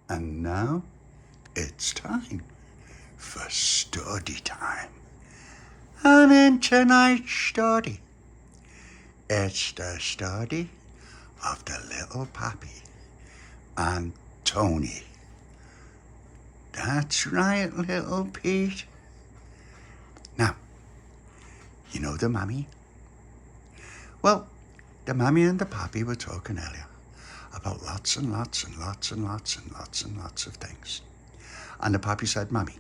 And now it's time for Stordy time. And in tonight's Stordy, it's the story of the little Papi and Tony. That's right, little Pete. Now, you know the mammy? Well, the mammy and the Papi were talking earlier about lots and lots and lots and lots and lots and lots of things. And the Papi said, Mammy,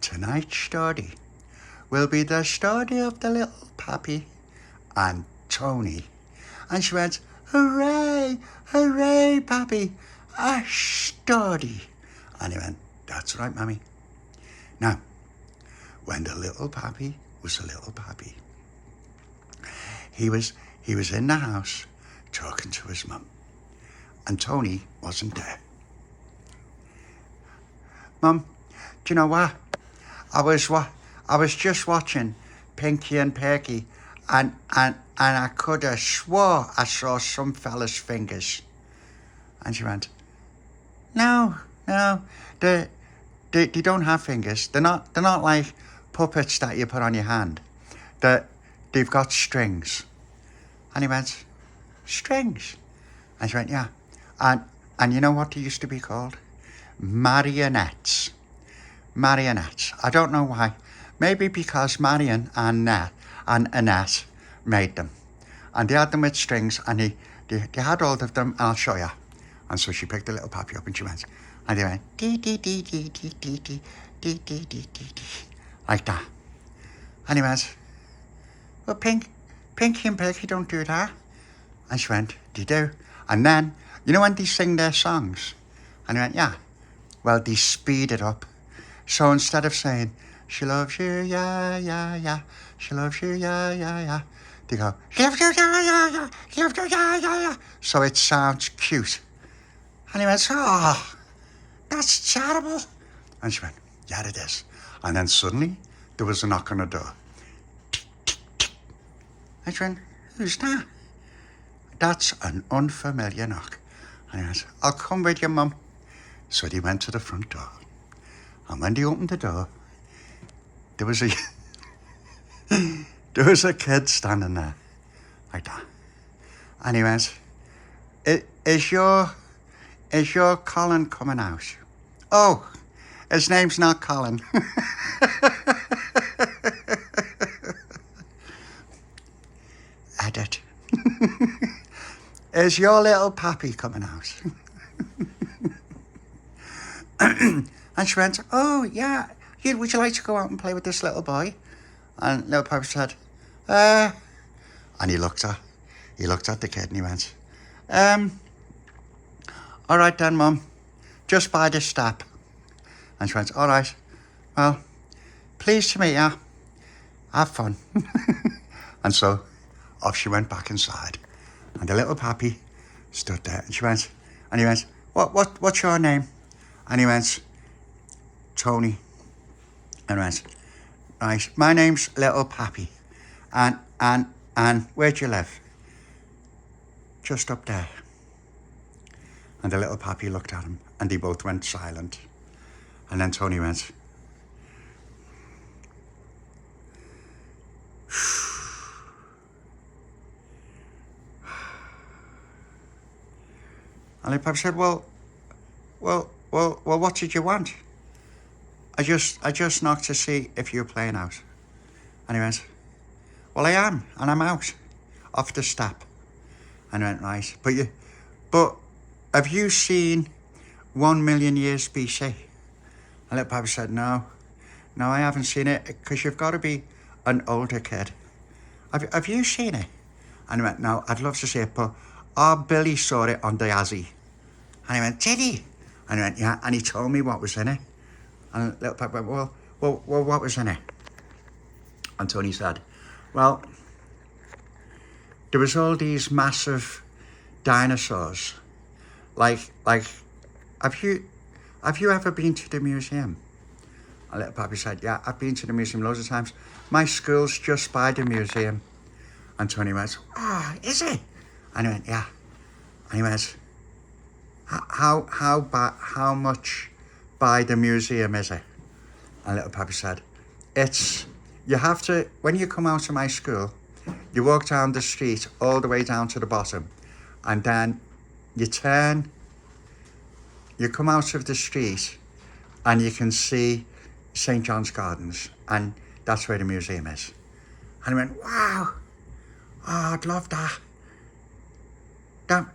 tonight's story will be the story of the little Papi and Tony. And she went, hooray, hooray, Papi, a story. And he went, that's right, Mammy. Now, when the little Papi was a little Papi, he was in the house talking to his mum, and Tony wasn't there. Mum, do you know what? I was just watching Pinky and Perky, and I could have swore I saw some fella's fingers. And she went, no, they don't have fingers. They're not like puppets that you put on your hand. They've got strings. And he went, strings? And she went, yeah. And you know what they used to be called? Marionettes. Marionettes. I don't know why. Maybe because Marion and Annette made them. And they had them with strings, and they had all of them, and I'll show you. And so she picked the little Papi up and she went, and they went, dee, dee, dee, dee, dee, dee, dee, dee, dee, dee, dee, like that. And he went, well, Pinky and Perky don't do that. And she went, they do. And then, you know when they sing their songs? And he went, yeah. Well, they speed it up. So instead of saying, she loves you, yeah, yeah, yeah, she loves you, yeah, yeah, yeah, they go, she loves you, yeah, yeah, yeah, she loves you, yeah, yeah, yeah. So it sounds cute. And he went, oh, that's terrible. And she went, yeah, it is. And then suddenly, there was a knock on the door. And she went, who's that? That's an unfamiliar knock. And he went, I'll come with you, Mum. So they went to the front door. And when they opened the door, there was a kid standing there, like that. And he went, is your Colin coming out? Oh, his name's not Colin. Edit. Is your little Papi coming out? And she went, oh, yeah, would you like to go out and play with this little boy? And little Papi said, and he looked at the kid and he went, all right then, Mum, just by the step. And she went, all right, well, pleased to meet you, have fun. And so off she went back inside, and the little Papi stood there, and he went, what's your name? And he went, Tony. And he went, right, my name's little Papi, and where'd you live? Just up there. And the little Papi looked at him, and they both went silent. And then Tony went, and the Papi said, well, what did you want? I just knocked to see if you were playing out. And he went, well, I am, and I'm out, off the step. And I went, right, but have you seen 1 million years BC? And little Papi said, no, I haven't seen it, because you've got to be an older kid. Have you seen it? And he went, no, I'd love to see it, but our Billy saw it on the Azzy. And he went, did he? And he went, yeah, and he told me what was in it. And little Papi went, well, what was in it? And Tony said, well, there was all these massive dinosaurs. Like, have you ever been to the museum? And little Papi said, yeah, I've been to the museum loads of times. My school's just by the museum. And Tony went, is it? And he went, yeah. And he went, How much by the museum is it? And little Papi said, you have to, when you come out of my school, you walk down the street all the way down to the bottom, and then you turn, you come out of the street, and you can see St. John's Gardens, and that's where the museum is. And I went, wow, oh, I'd love that.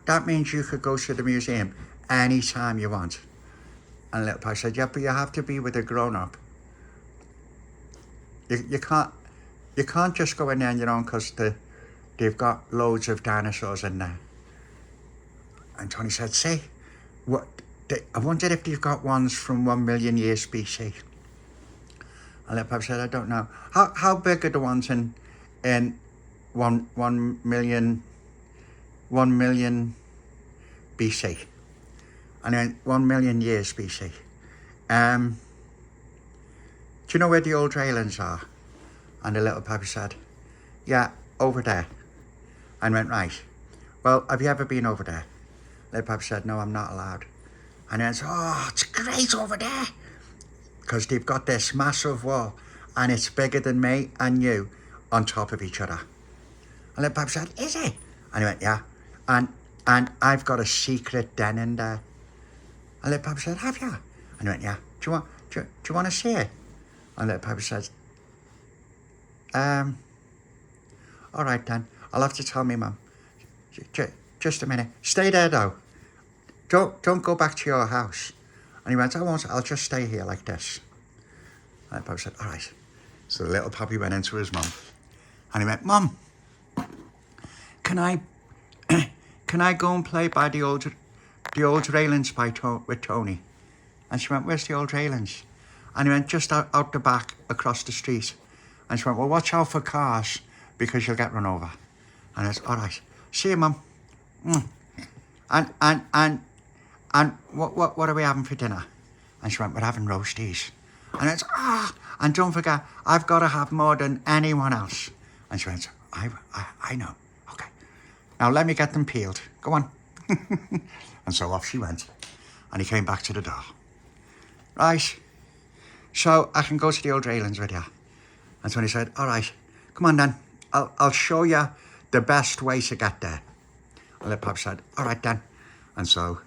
That means you could go to the museum anytime you want. And little Papi said, yeah, but you have to be with a grown-up. You can't just go in there on your own because they've got loads of dinosaurs in there. And Tony said, see, I wondered if they've got ones from 1 million years BC. And little Papi said, I don't know. How big are the ones in 1 million BC? And then 1 million years BC. Do you know where the old railings are? And the little Papi said, yeah, over there. And went, right. Well, have you ever been over there? Little Papi said, no, I'm not allowed. And then said, oh, it's great over there. Because they've got this massive wall, and it's bigger than me and you on top of each other. And little Papi said, is it? And he went, yeah. And I've got a secret den in there. And little Papi said, have you? And he went, yeah. Do you want to see it? And little Papi said, all right then. I'll have to tell me mum. Just a minute. Stay there though. Don't go back to your house. And he went, I won't. I'll just stay here like this. And Papi said, all right. So the little Papi went into his mum. And he went, Mum, can I go and play by the old railings with Tony? And she went, where's the old railings? And he went, just out the back across the street. And she went, well, watch out for cars because you'll get run over. And I said, all right. See you, Mum. And what are we having for dinner? And she went, we're having roasties. And I said, and don't forget, I've got to have more than anyone else. And she went, I know. Okay. Now let me get them peeled. Go on. And so off she went. And he came back to the door. Right. So I can go to the old railings with you. And so he said, all right, come on then. I'll show you the best way to get there. And little Papi said, all right then. And so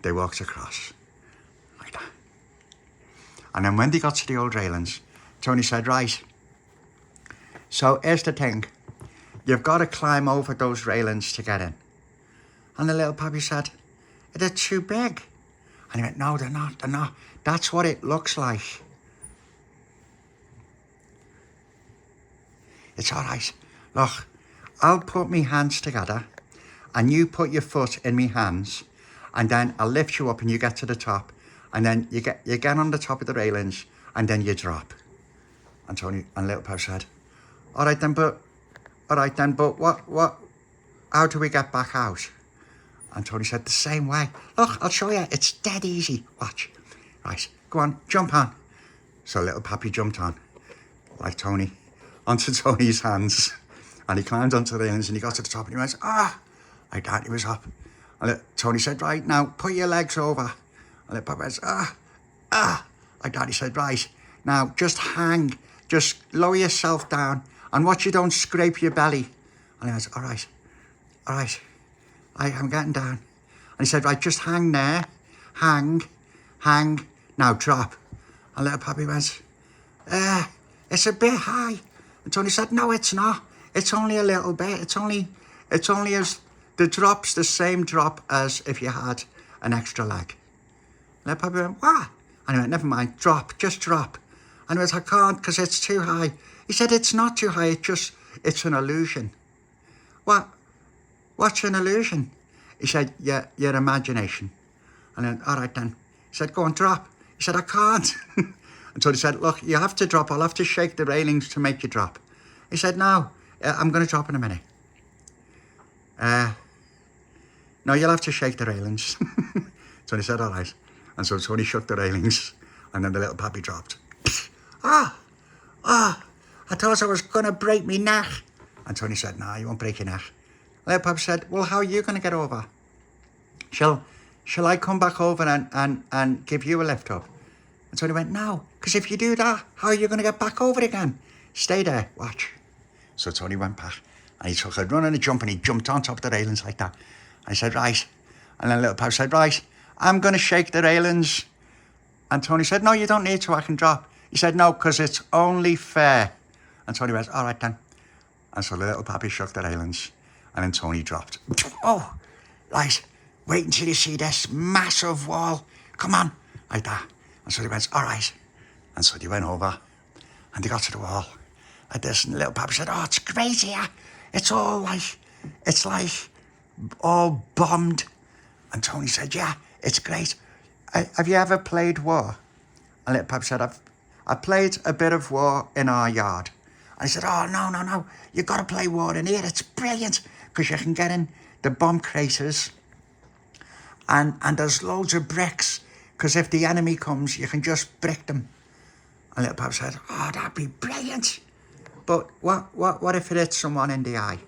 they walked across like that. And then when they got to the old railings, Tony said, right, so here's the thing. You've got to climb over those railings to get in. And the little Papi said, they're too big. And he went, no, they're not. That's what it looks like. It's all right. Look, I'll put me hands together and you put your foot in me hands and then I'll lift you up and you get to the top and then you get on the top of the railings and then you drop. And Tony and little Papi said, all right then, but what, how do we get back out? And Tony said, the same way. Look, I'll show you. It's dead easy. Watch. Right, go on, jump on. So little Papi jumped on, like Tony, onto Tony's hands. And he climbed onto the railings and he got to the top and he went, like that, he was up. And Tony said, right, now, put your legs over. And little Papi went, like that. He said, right, now, just hang. Just lower yourself down and watch you don't scrape your belly. And he went, all right, I'm getting down. And he said, right, just hang there. Hang. Now, drop. And little Papi went, it's a bit high. And Tony said, no, it's not. It's only a little bit. It's only as the drop's the same drop as if you had an extra leg. And little Papi went, what? And he went, never mind, just drop. And he went, I can't because it's too high. He said, it's not too high, it's an illusion. What? What's an illusion? He said, your imagination. And then, all right then. He said, go on, drop. He said, I can't. And so he said, look, you have to drop. I'll have to shake the railings to make you drop. He said, no, I'm going to drop in a minute. No, you'll have to shake the railings. So he said, all right. And so Tony shook the railings and then the little Papi dropped. I thought I was going to break me neck. And Tony said, no, you won't break your neck. Little Papi said, well, how are you going to get over? Shall shall I come back over and give you a lift up? And Tony went, no, because if you do that, how are you going to get back over again? Stay there, watch. So Tony went back, and he took a run and a jump, and he jumped on top of the railings like that. I said, right. And then little Papi said, right, I'm going to shake the railings. And Tony said, no, you don't need to, I can drop. He said, no, because it's only fair. And Tony went, all right then. And so the little Papi shook the railings, and then Tony dropped. Oh, right, wait until you see this massive wall. Come on, like that. And so he went, all right. And so they went over, and they got to the wall like this, and little Papi said, oh, it's great here. It's like all bombed. And Tony said, yeah, it's great. Have you ever played war? And little Papi said, I've played a bit of war in our yard. And I said, oh, no, you got to play war in here. It's brilliant, because you can get in the bomb craters, and there's loads of bricks, because if the enemy comes, you can just brick them. And little Papi said, oh, that'd be brilliant. But what if it hits someone in the eye?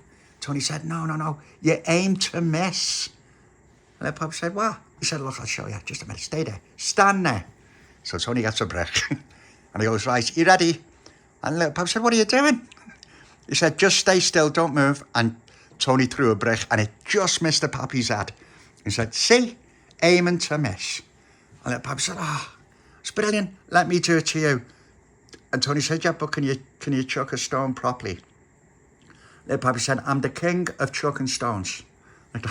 Tony said, no, you aim to miss. And little Papi said, what? He said, look, I'll show you. Just a minute, stay there. Stand there. So Tony gets a brick. And he goes, right, you ready? And little Papi said, what are you doing? He said, just stay still, don't move. And Tony threw a brick, and it just missed the Papi's head. He said, see, aiming to miss. And little Papi said, oh, it's brilliant. Let me do it to you. And Tony said, yeah, but can you chuck a stone properly? Little Papi said, I'm the king of chucking stones. And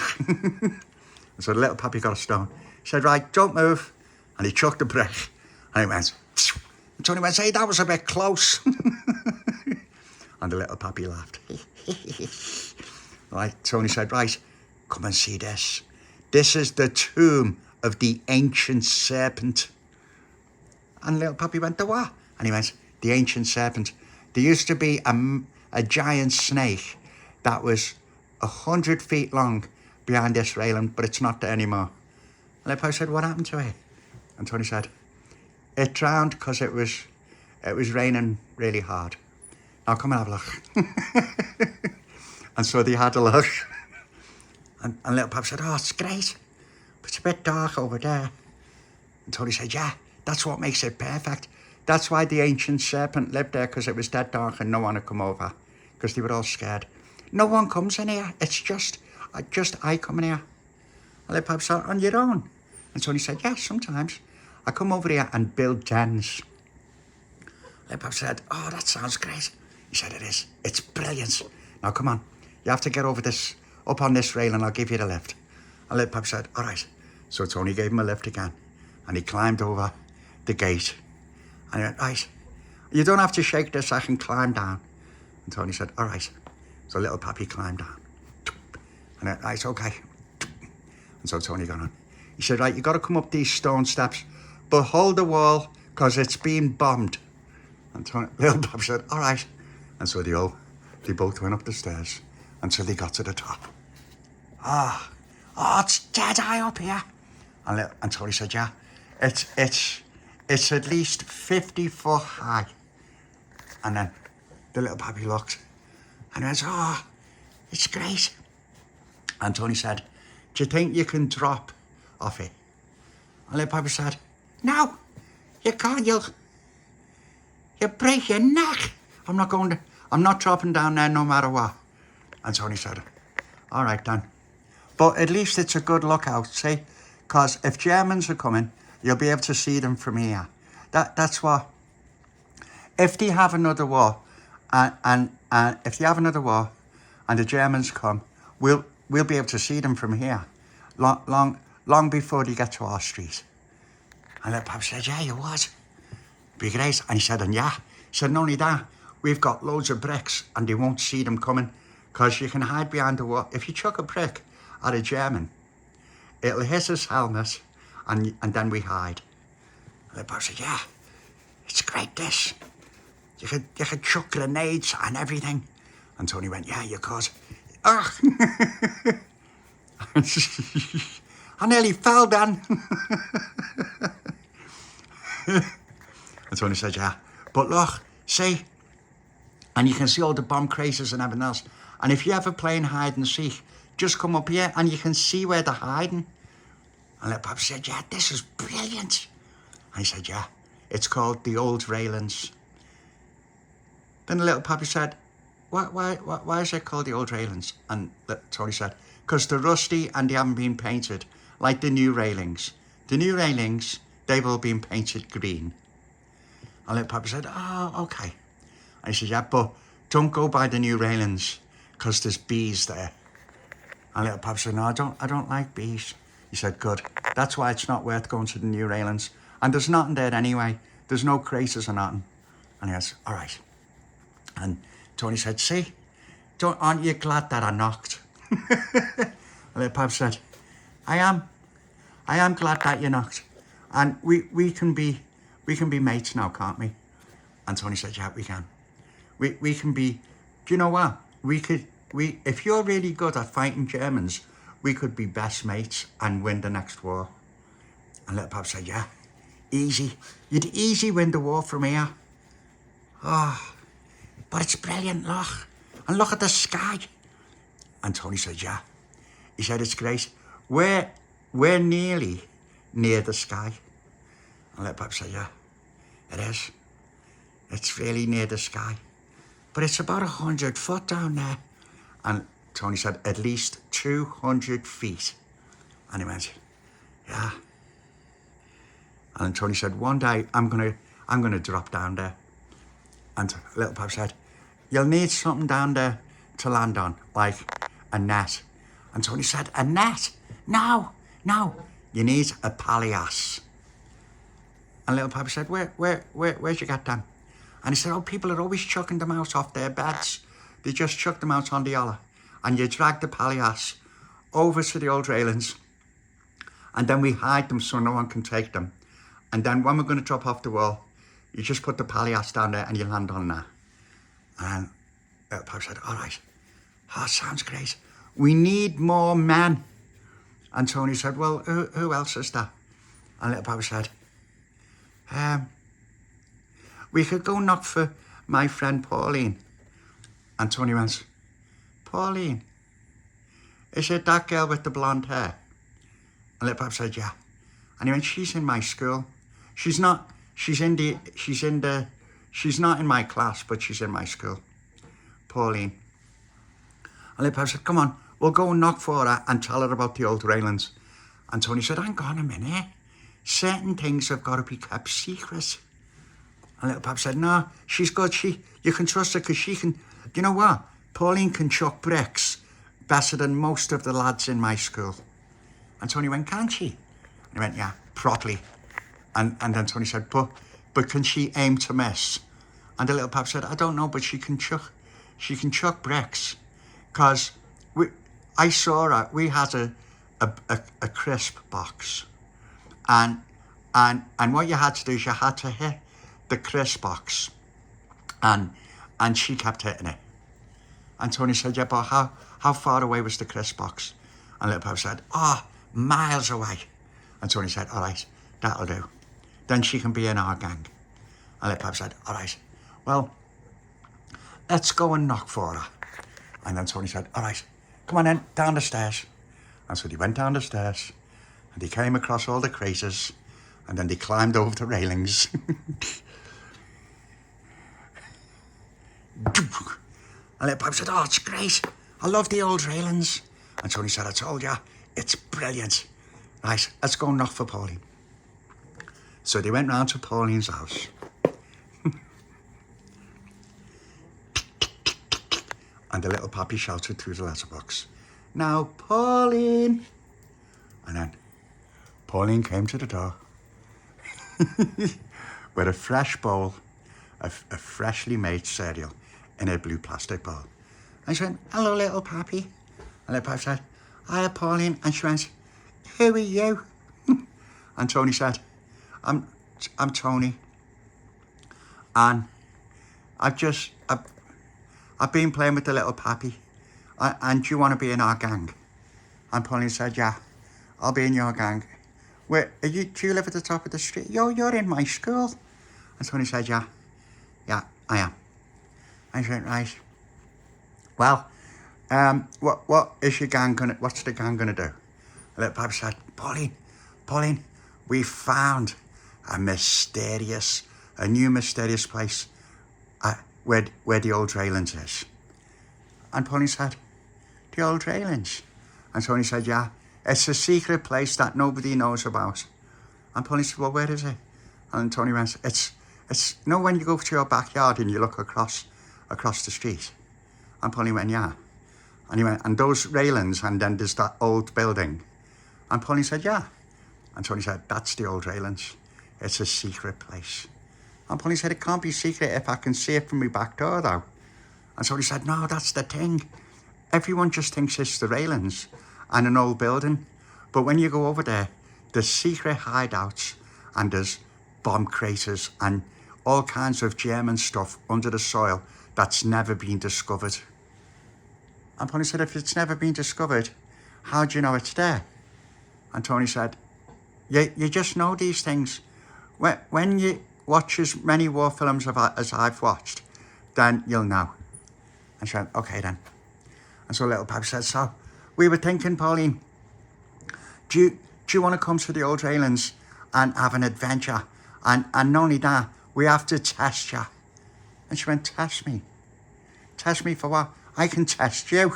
so the little Papi got a stone. He said, right, don't move. And he chucked the brick. And he went, phew. And Tony went, hey, that was a bit close. And the little Papi laughed. Right, Tony said, right, come and see this. This is the tomb of the ancient serpent. And little Papi went, the what? And he went, the ancient serpent. There used to be a giant snake that was 100 feet long behind this railing, but it's not there anymore. And little Papi said, what happened to it? And Tony said, it drowned because it was raining really hard. Now come and have a look. And so they had a look. And little Papi said, oh, it's great. But it's a bit dark over there. And Tony said, yeah, that's what makes it perfect. That's why the ancient serpent lived there, because it was dead dark and no one would come over, because they were all scared. No one comes in here. It's just I come in here. And little Papi said, on your own? And Tony said, yeah, sometimes. I come over here and build dens. Little Papi said, oh, that sounds great. He said, it is. It's brilliant. Now, come on. You have to get over this, up on this rail, and I'll give you the lift. And little Papi said, all right. So Tony gave him a lift again, and he climbed over the gate. And he went, right, you don't have to shake this, I can climb down. And Tony said, all right. So little Papi climbed down. And I went, right, okay. And so Tony got on. He said, right, you got to come up these stone steps, but hold the wall, because it's been bombed. And little Papi said, all right. And so they both went up the stairs until they got to the top. Oh, it's dead high up here. And Tony said, yeah, it's at least 50 foot high. And then the little Papi looked, and he went, oh, it's great. And Tony said, do you think you can drop off it? And little Papi said, no, you can't, you'll break your neck. I'm not dropping down there no matter what. And Tony said, all right then. But at least it's a good lookout, see? Because if Germans are coming, you'll be able to see them from here. That's what. If they have another war, and if they have another war, and the Germans come, we'll be able to see them from here, long before they get to our street. And little Papi said, yeah, you would. Be great. And he said, and yeah. He said, not only that, we've got loads of bricks, and they won't see them coming, because you can hide behind the wall. If you chuck a brick at a German, it'll hit his helmet, and then we hide. And the boss said, yeah, it's great, this. You could chuck grenades and everything. And Tony went, yeah, you could. Ugh. I nearly fell then. And Tony said, yeah, but look, see, and you can see all the bomb craters and everything else. And if you ever playing hide and seek, just come up here and you can see where they're hiding. And little Papi said, yeah, this is brilliant. I said, yeah, it's called the old railings. Then the little Papi said, why is it called the old railings? And Tony said, because they're rusty and they haven't been painted like the new railings. The new railings, they've all been painted green. And little Papi said, oh, okay. And he said, yeah, but don't go by the new railings because there's bees there. And little Papi said, no, I don't like bees. He said, good. That's why it's not worth going to the new railings. And there's nothing there anyway. There's no craters or nothing. And he goes, all right. And Tony said, see, aren't you glad that I knocked? And little Papi said, I am glad that you knocked. And we can be mates now, can't we? And Tony said, yeah, we can. We can be, do you know what? If you're really good at fighting Germans, we could be best mates and win the next war. And little Papi said, yeah, easy. You'd easy win the war from here. Oh, but it's brilliant, look. And look at the sky. And Tony said, yeah. He said, it's great. We're nearly near the sky. And little Papi said, yeah, it is. It's really near the sky. But it's about 100 foot down there. And Tony said, at least 200 feet. And he went, yeah. And Tony said, one day I'm gonna drop down there. And little Papi said, you'll need something down there to land on, like a net. And Tony said, a net? No, you need a palliasse. And little Papi said, where'd you get them? And he said, oh, people are always chucking them out off their beds. They just chuck them out on the holler. And you drag the palliasse over to the old railings. And then we hide them so no one can take them. And then when we're going to drop off the wall, you just put the palliasse down there and you land on that. And little Papi said, all right. Oh, sounds great. We need more men. And Tony said, well, who else is that? And little Papi said, we could go knock for my friend Pauline. And Tony went, Pauline? Is it that girl with the blonde hair? And little Papi said, yeah. And he went, she's in my school. She's not in my class, but she's in my school. Pauline. And little Papi said, come on, we'll go and knock for her and tell her about the old railings. And Tony said, hang on a minute. Certain things have got to be kept secret. And little Papi said, no, she's good. You can trust her because she can, you know what? Pauline can chuck bricks better than most of the lads in my school. And Tony went, can she? And he went, yeah, properly. And then Tony said, but can she aim to miss? And the little Papi said, I don't know, but she can chuck bricks. Because I saw her, we had a crisp box. And what you had to do is you had to hit the crisp box. And she kept hitting it. And Tony said, yeah, but how far away was the crisp box? And little Papi said, miles away. And Tony said, all right, that'll do. Then she can be in our gang. And little Papi said, all right, well, let's go and knock for her. And then Tony said, all right, come on then, down the stairs. And so they went down the stairs and they came across all the craters and then they climbed over the railings. And little Papi said, oh, it's great. I love the old railings. And Tony said, I told you, it's brilliant. Right, let's go and knock for Pauline. So they went round to Pauline's house. And the little Papi shouted through the letterbox, now, Pauline. And then Pauline came to the door with a fresh bowl of a freshly made cereal in a blue plastic bowl. And she went, hello, little Papi. And little Papi said, hiya, Pauline. And she went, who are you? And Tony said, I'm Tony. And I've been playing with the little Papi. And do you want to be in our gang? And Pauline said, yeah, I'll be in your gang. Do you live at the top of the street? You're in my school. And Tony said, yeah, I am. And she went, right. Well, what's the gang gonna do? And little Papi said, Pauline, Pauline, we found a new mysterious place where the old railings is. And Pauline said, the old railings? And Tony said, yeah, it's a secret place that nobody knows about. And Pauline said, well, where is it? And Tony went, it's when you go to your backyard and you look across the street. And Pauline went, yeah. And he went, and those railings, and then there's that old building. And Pauline said, yeah. And Tony said, that's the old railings. It's a secret place. And Pauline said, it can't be secret if I can see it from my back door, though. And so he said, no, that's the thing. Everyone just thinks it's the railings and an old building. But when you go over there, there's secret hideouts and there's bomb craters and all kinds of German stuff under the soil that's never been discovered. And Tony said, if it's never been discovered, how do you know it's there? And Tony said, you just know these things. When you watch as many war films as I've watched, then you'll know. And she went, okay then. And so little Papi said, so we were thinking, Pauline, do you want to come to the old railings and have an adventure? And not only that, we have to test you. And she went, test me? Test me for what? I can test you.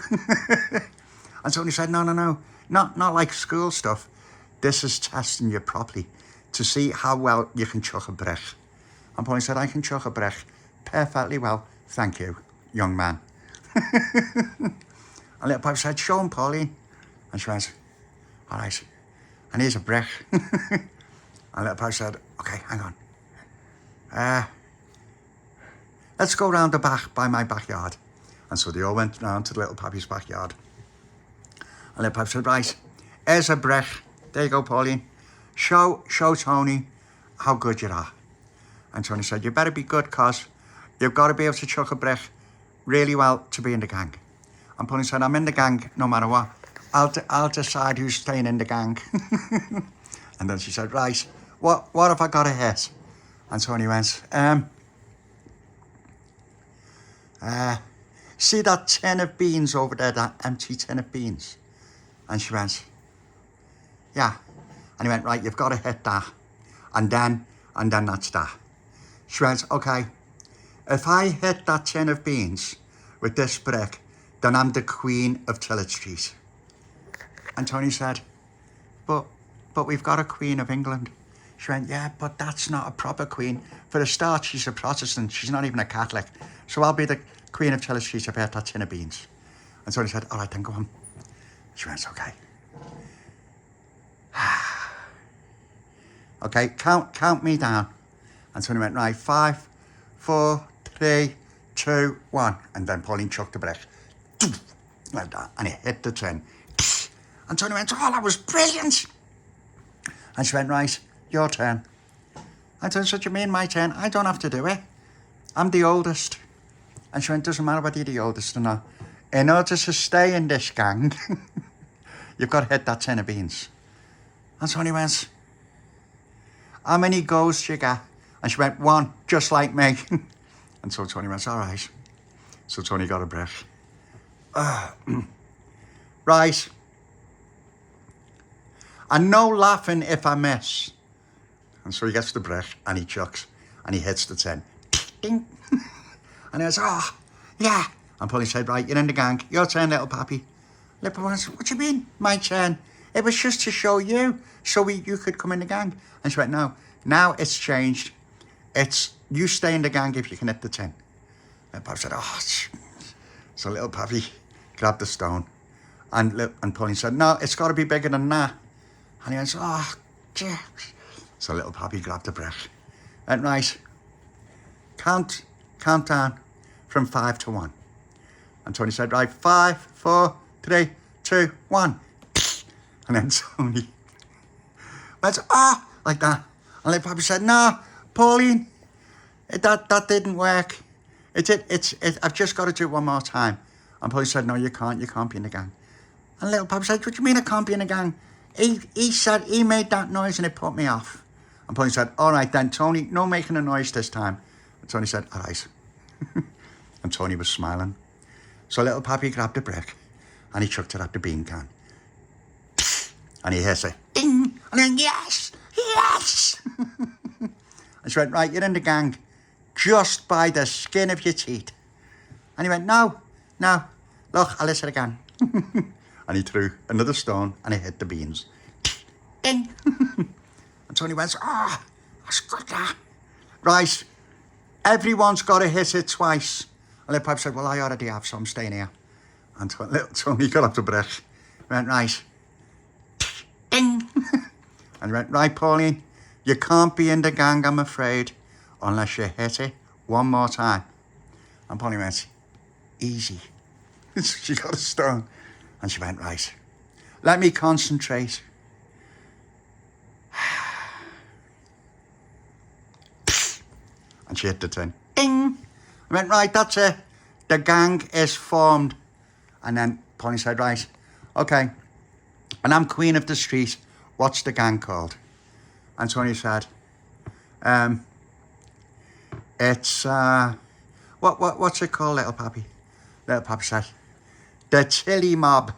And so he said, no, not like school stuff. This is testing you properly to see how well you can chuck a brick. And Pauline said, I can chuck a brick perfectly well. Thank you, young man. And little Papi said, show him, Pauline. And she went, all right. And here's a brick. And little Papi said, okay, hang on. Let's go round the back by my backyard. And so they all went round to little Papi's backyard. And little Papi said, right, here's a brick. There you go, Pauline. Show Tony how good you are. And Tony said, you better be good, because you've got to be able to chuck a brick really well to be in the gang. And Pauline said, I'm in the gang no matter what. I'll decide who's staying in the gang. And then she said, right, what have I got to hit? And Tony went, see that tin of beans over there, that empty tin of beans? And she went, yeah. And he went, right, you've got to hit that. And then that's that. She went, okay, if I hit that tin of beans with this brick, then I'm the Queen of Tillett Street. And Tony said, but we've got a Queen of England. She went, yeah, but that's not a proper queen. For a start, she's a Protestant. She's not even a Catholic. So I'll be the Queen of Tillett Street if I hit that tin of beans. And Tony said, all right, then go on. She went, okay. Okay, count me down. And Tony went, right, 5, 4, 3, 2, 1. And then Pauline chucked the brick. Like that. And it hit the tin. And Tony went, oh, that was brilliant. And she went, right, your turn. And Tony said, you mean my turn? I don't have to do it. I'm the oldest. And she went, doesn't matter whether you're the oldest or not. In order to stay in this gang, you've got to hit that tin of beans. And Tony went, how many goes do you get? And she went, 1, just like me. And so Tony went, all right. So Tony got a brick. Right. And no laughing if I miss. And so he gets the brick and he chucks and he hits the tin. Ding. And he goes, oh, yeah. And Pauline said, right, you're in the gang. Your turn, little Papi. Little Papi said, what do you mean, my turn? It was just to show you, so you could come in the gang. And she went, no, now it's changed. It's you stay in the gang if you can hit the tin. And Papi said, oh. So little Papi grabbed the stone. And Pauline said, no, it's got to be bigger than that. And he went, oh, yeah. So little Papi grabbed the brick. And right, count down from 5 to 1. And Tony said, right, 5, 4, 3, 2, 1. And then Tony went, like that. And little Papi said, no, Pauline, that didn't work. I've just got to do it one more time. And Pauline said, no, you can't be in the gang. And little Papi said, what do you mean I can't be in the gang? He said he made that noise and it put me off. And Pauline said, all right then, Tony, no making a noise this time. And Tony said, all right. And Tony was smiling. So little Papi grabbed a brick and he chucked it at the bean can. And he hit it, ding, And then, yes, yes. And she went, right, you're in the gang just by the skin of your teeth. And he went, no, look, I'll listen again. And he threw another stone and it hit the beans. Ding. And Tony went, that's good, that. Right, everyone's got to hit it twice. And little Papi said, well, I already have, so I'm staying here. And little Tony got up the breath. Went, right. Ding. And he went, right, Pauline, you can't be in the gang, I'm afraid, unless you hit it one more time. And Pauline went, easy. She got a stone. And she went, right, let me concentrate. And she hit the tin. Ding! I went, right, that's it. The gang is formed. And then Pauline said, right, okay, and I'm queen of the street. What's the gang called? And Tony said, it's, what's it called, little Papi? Little Papi said, the Tilly Mob.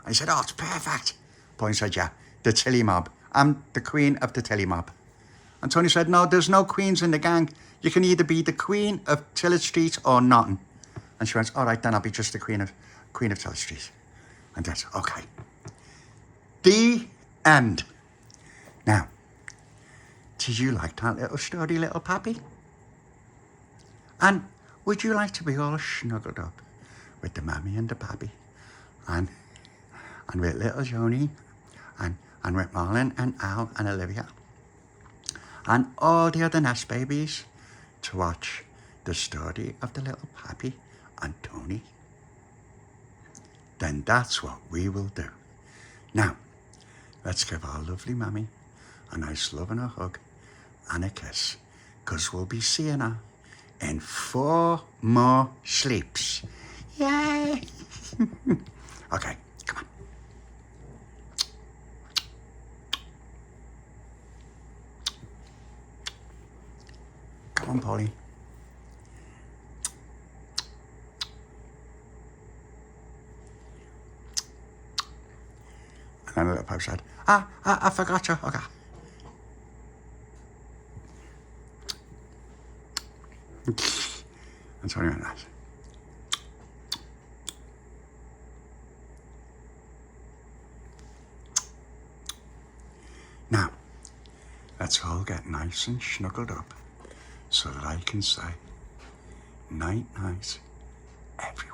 I said, oh, it's perfect. Pauline said, yeah, the Tilly Mob. I'm the queen of the Tilly Mob. And Tony said, no, there's no queens in the gang. You can either be the queen of Tillett Street or nothing. And she went, all right, then I'll be just the queen of Tillett Street. And that's okay. The end. Now, did you like that little story, little Papi? And would you like to be all snuggled up with the mammy and the pappy, and with little Joni, and with Marlon and Al and Olivia, and all the other nest babies to watch the story of the little Papi and Tony? Then that's what we will do. Now, let's give our lovely mammy a nice love and a hug and a kiss, because we'll be seeing her in 4 more sleeps. Yay! Okay, come on. Come on, Pauline. And then little Papi said, I forgot you. Okay. And Tony went, nice. Now, let's all get nice and snuggled up so that I can say night, night, everyone.